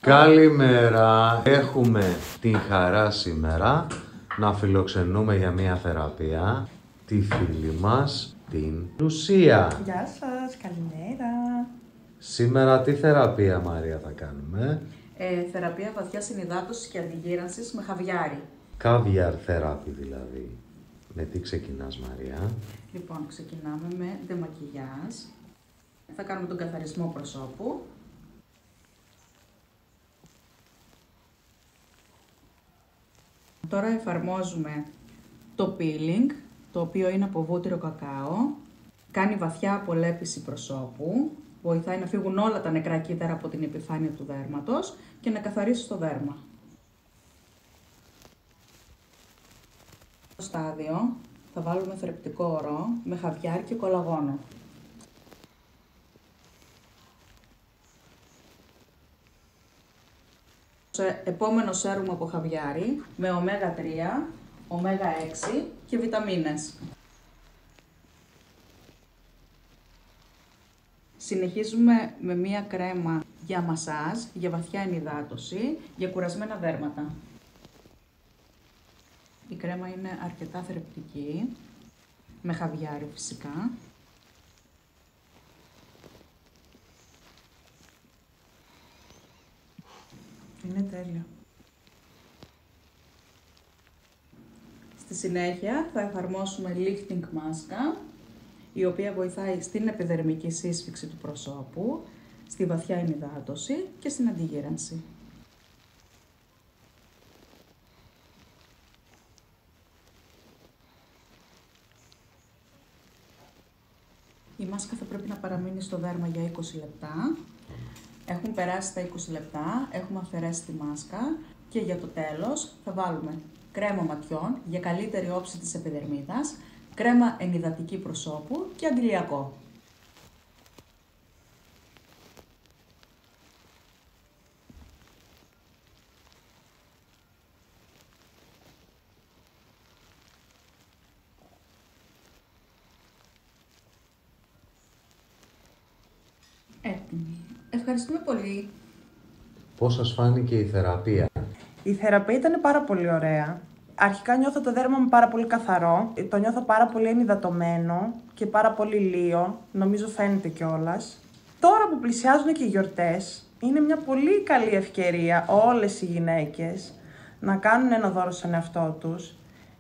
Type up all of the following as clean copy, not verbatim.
Καλημέρα! Έχουμε την χαρά σήμερα να φιλοξενούμε για μια θεραπεία τη φίλη μας, την Λουσία. Γεια σας, καλημέρα. Σήμερα τι θεραπεία, Μαρία, θα κάνουμε? Θεραπεία βαθιάς ενυδάτωσης και αντιγύρανσης με χαβιάρι. Caviar therapy δηλαδή. Με τι ξεκινάς, Μαρία? Λοιπόν, ξεκινάμε με ντεμακιγιάζ. Θα κάνουμε τον καθαρισμό προσώπου. Τώρα εφαρμόζουμε το peeling, το οποίο είναι από βούτυρο κακάο. Κάνει βαθιά απολέπιση προσώπου, βοηθάει να φύγουν όλα τα νεκρά κύτταρα από την επιφάνεια του δέρματος και να καθαρίσει το δέρμα. Στο στάδιο θα βάλουμε θρεπτικό ορό με χαβιάρι και κολαγόνο. Επόμενο σέρουμ από χαβιάρι με ωμέγα 3, ωμέγα 6 και βιταμίνες. Συνεχίζουμε με μία κρέμα για μασάζ, για βαθιά ενυδάτωση, για κουρασμένα δέρματα. Η κρέμα είναι αρκετά θρεπτική, με χαβιάρι φυσικά. Είναι τέλειο. Στη συνέχεια θα εφαρμόσουμε lifting μάσκα, η οποία βοηθάει στην επιδερμική σύσφυξη του προσώπου, στη βαθιά ενυδάτωση και στην αντιγύρανση. Η μάσκα θα πρέπει να παραμείνει στο δέρμα για 20 λεπτά. Έχουν περάσει τα 20 λεπτά, έχουμε αφαιρέσει τη μάσκα και για το τέλος θα βάλουμε κρέμα ματιών για καλύτερη όψη της επιδερμίδας, κρέμα ενυδατική προσώπου και αντιλιακό. Έτοιμη. Ευχαριστούμε πολύ. Πώς σας φάνηκε η θεραπεία? Η θεραπεία ήταν πάρα πολύ ωραία. Αρχικά νιώθω το δέρμα μου πάρα πολύ καθαρό. Το νιώθω πάρα πολύ ενυδατωμένο και πάρα πολύ λίο. Νομίζω φαίνεται κιόλας. Τώρα που πλησιάζουν και οι γιορτές, είναι μια πολύ καλή ευκαιρία όλες οι γυναίκες να κάνουν ένα δώρο στον εαυτό τους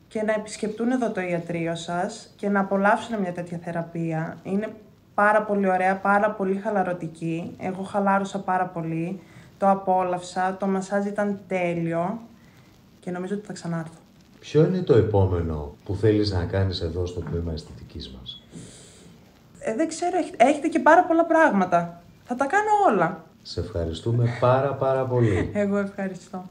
και να επισκεπτούν εδώ το ιατρείο σας και να απολαύσουν μια τέτοια θεραπεία. Είναι πάρα πολύ ωραία, πάρα πολύ χαλαρωτική. Εγώ χαλάρωσα πάρα πολύ, το απόλαυσα, το μασάζ ήταν τέλειο και νομίζω ότι θα ξανάρθω. Ποιο είναι το επόμενο που θέλεις να κάνεις εδώ στο τμήμα αισθητικής μας? Δεν ξέρω, έχετε και πάρα πολλά πράγματα. Θα τα κάνω όλα. Σε ευχαριστούμε πάρα πολύ. Εγώ ευχαριστώ.